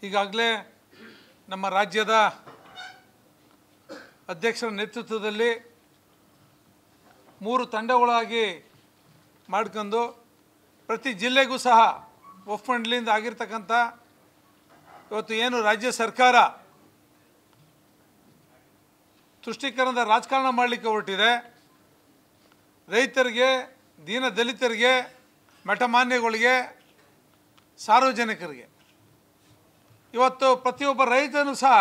ಈಗಾಗಲೇ ನಮ್ಮ ರಾಜ್ಯದ ಅಧ್ಯಕ್ಷರ ನೇತೃತ್ವದಲ್ಲಿ 3 ತಂಡಗಳಾಗಿ ಮಾಡ್ಕೊಂಡು ಪ್ರತಿ ಜಿಲ್ಲೆಗೂ ಸಹ ವಕ್ಫ್ ಮಂಡಳಿಯಿಂದ ಆಗಿರ್ತಕ್ಕಂಥ ಇವತ್ತು ಏನು ರಾಜ್ಯ ಸರ್ಕಾರ ತುಷ್ಟೀಕರಣದ ರಾಜಕಾರಣ ಮಾಡಲಿಕ್ಕೆ ಹೊರಟಿದೆ, ರೈತರಿಗೆ, ದೀನ ದಲಿತರಿಗೆ, ಮಠಮಾನ್ಯಗಳಿಗೆ, ಸಾರ್ವಜನಿಕರಿಗೆ ಇವತ್ತು ಪ್ರತಿಯೊಬ್ಬ ರೈತನೂ ಸಹ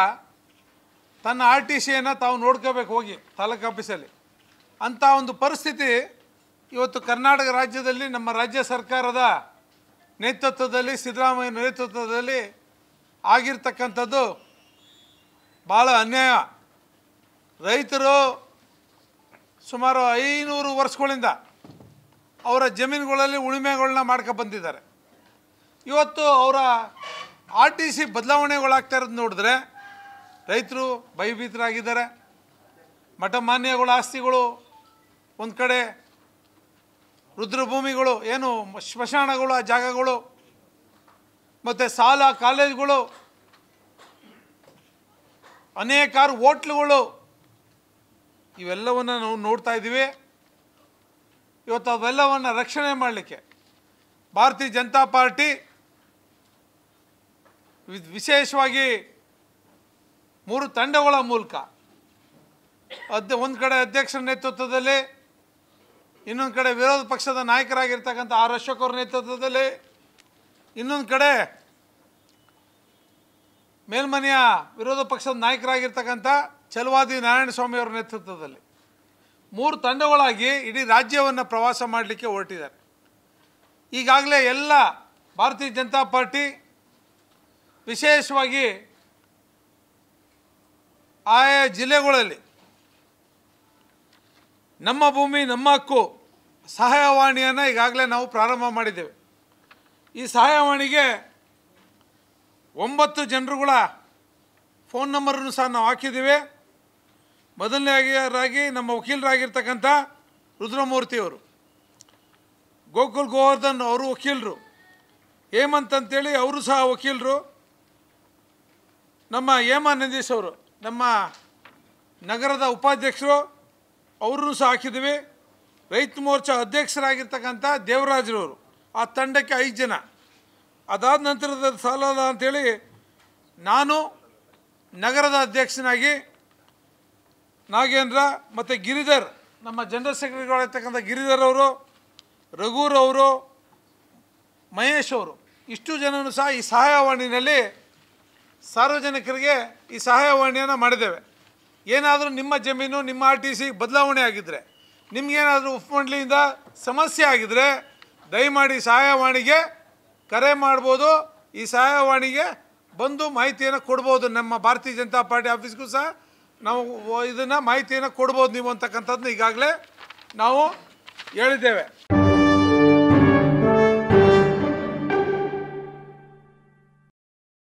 ತನ್ನ RTCಯನ್ನು ತಾವು ನೋಡ್ಕೋಬೇಕು ಹೋಗಿ ತಾಲೂಕು ಆಫೀಸಲ್ಲಿ. ಅಂಥ ಒಂದು ಪರಿಸ್ಥಿತಿ ಇವತ್ತು ಕರ್ನಾಟಕ ರಾಜ್ಯದಲ್ಲಿ ನಮ್ಮ ರಾಜ್ಯ ಸರ್ಕಾರದ ನೇತೃತ್ವದಲ್ಲಿ, ಸಿದ್ದರಾಮಯ್ಯ ನೇತೃತ್ವದಲ್ಲಿ ಆಗಿರ್ತಕ್ಕಂಥದ್ದು ಭಾಳ ಅನ್ಯಾಯ. ರೈತರು ಸುಮಾರು 500 ವರ್ಷಗಳಿಂದ ಅವರ ಜಮೀನುಗಳಲ್ಲಿ ಉಳುಮೆಗಳನ್ನ ಮಾಡ್ಕೊಂಡು ಬಂದಿದ್ದಾರೆ. ಇವತ್ತು ಅವರ RTC ಬದಲಾವಣೆಗಳಾಗ್ತಾ ಇರೋದು ನೋಡಿದ್ರೆ ರೈತರು ಭಯಭೀತರಾಗಿದ್ದಾರೆ. ಮಠಮಾನ್ಯಗಳ ಆಸ್ತಿಗಳು ಒಂದು ಕಡೆ, ರುದ್ರಭೂಮಿಗಳು ಏನು ಸ್ಮಶಾನಗಳು, ಆ ಜಾಗಗಳು, ಮತ್ತು ಶಾಲಾ ಕಾಲೇಜುಗಳು, ಅನೇಕಾರು ಹೋಟ್ಲುಗಳು, ಇವೆಲ್ಲವನ್ನು ನಾವು ನೋಡ್ತಾ ಇದ್ದೀವಿ. ಇವತ್ತು ಅವೆಲ್ಲವನ್ನು ರಕ್ಷಣೆ ಮಾಡಲಿಕ್ಕೆ ಭಾರತೀಯ ಜನತಾ ಪಾರ್ಟಿ ವಿಶೇಷವಾಗಿ 3 ತಂಡಗಳ ಮೂಲಕ ಒಂದು ಕಡೆ ಅಧ್ಯಕ್ಷರ ನೇತೃತ್ವದಲ್ಲಿ, ಇನ್ನೊಂದು ಕಡೆ ವಿರೋಧ ಪಕ್ಷದ ನಾಯಕರಾಗಿರ್ತಕ್ಕಂಥ R. ಅಶೋಕ್ ಅವರ ನೇತೃತ್ವದಲ್ಲಿ, ಇನ್ನೊಂದು ಕಡೆ ಮೇಲ್ಮನೆಯ ವಿರೋಧ ಪಕ್ಷದ ನಾಯಕರಾಗಿರ್ತಕ್ಕಂಥ ಛಲವಾದಿ ನಾರಾಯಣಸ್ವಾಮಿ ಅವರ ನೇತೃತ್ವದಲ್ಲಿ 3 ತಂಡಗಳಾಗಿ ಇಡೀ ರಾಜ್ಯವನ್ನು ಪ್ರವಾಸ ಮಾಡಲಿಕ್ಕೆ ಹೊರಟಿದ್ದಾರೆ. ಈಗಾಗಲೇ ಎಲ್ಲ ಭಾರತೀಯ ಜನತಾ ಪಾರ್ಟಿ ವಿಶೇಷವಾಗಿ ಆಯಾ ಜಿಲ್ಲೆಗಳಲ್ಲಿ ನಮ್ಮ ಭೂಮಿ ನಮ್ಮ ಹಕ್ಕು ಸಹಾಯವಾಣಿಯನ್ನು ಈಗಾಗಲೇ ನಾವು ಪ್ರಾರಂಭ ಮಾಡಿದ್ದೇವೆ. ಈ ಸಹಾಯವಾಣಿಗೆ 9 ಜನರುಗಳ ಫೋನ್ ನಂಬರನ್ನು ಸಹ ನಾವು ಹಾಕಿದ್ದೀವಿ. ಮೊದಲನೇದಾಗಿ ನಮ್ಮ ವಕೀಲರಾಗಿರ್ತಕ್ಕಂಥ ರುದ್ರಮೂರ್ತಿಯವರು, ಗೋಕುಲ್ ಗೋವರ್ಧನ್ ಅವರು ವಕೀಲರು, ಹೇಮಂತ್ ಅಂತೇಳಿ ಅವರು ಸಹ ವಕೀಲರು, ನಮ್ಮ ಹೇಮಾ ನಂದೀಶ್ ಅವರು ನಮ್ಮ ನಗರದ ಉಪಾಧ್ಯಕ್ಷರು, ಅವ್ರನ್ನೂ ಸಹ ಹಾಕಿದ್ದೀವಿ. ರೈತ ಮೋರ್ಚಾ ಅಧ್ಯಕ್ಷರಾಗಿರ್ತಕ್ಕಂಥ ದೇವರಾಜ್ರವರು, ಆ ತಂಡಕ್ಕೆ 5 ಜನ. ಅದಾದ ನಂತರದ ಸಾಲದ ಅಂಥೇಳಿ ನಾನು ನಗರದ ಅಧ್ಯಕ್ಷನಾಗಿ ನಾಗೇಂದ್ರ ಮತ್ತು ಗಿರಿಧರ್, ನಮ್ಮ ಜನರಲ್ ಸೆಕ್ರೆಟರಿಗಳಿರ್ತಕ್ಕಂಥ ಗಿರಿಧರ್ ಅವರು, ರಘುರವರು, ಮಹೇಶ್ ಅವರು, ಇಷ್ಟು ಜನರು ಸಹ ಈ ಸಹಾಯವಾಣಿನಲ್ಲಿ ಸಾರ್ವಜನಿಕರಿಗೆ ಈ ಸಹಾಯವಾಣಿಯನ್ನು ಮಾಡಿದ್ದೇವೆ. ಏನಾದರೂ ನಿಮ್ಮ ಜಮೀನು, ನಿಮ್ಮ RTC ಬದಲಾವಣೆ ಆಗಿದ್ದರೆ, ನಿಮಗೇನಾದರೂ ವಕ್ಫ್ ಮಂಡಳಿಯಿಂದ ಸಮಸ್ಯೆ ಆಗಿದ್ದರೆ ದಯಮಾಡಿ ಸಹಾಯವಾಣಿಗೆ ಕರೆ ಮಾಡ್ಬೋದು. ಈ ಸಹಾಯವಾಣಿಗೆ ಬಂದು ಮಾಹಿತಿಯನ್ನು ಕೊಡ್ಬೋದು. ನಮ್ಮ ಭಾರತೀಯ ಜನತಾ ಪಾರ್ಟಿ ಆಫೀಸ್ಗೂ ಸಹ ನಾವು ಇದನ್ನು ಮಾಹಿತಿಯನ್ನು ಕೊಡ್ಬೋದು ನೀವು ಅಂತಕ್ಕಂಥದ್ದನ್ನ ಈಗಾಗಲೇ ನಾವು ಹೇಳಿದ್ದೇವೆ.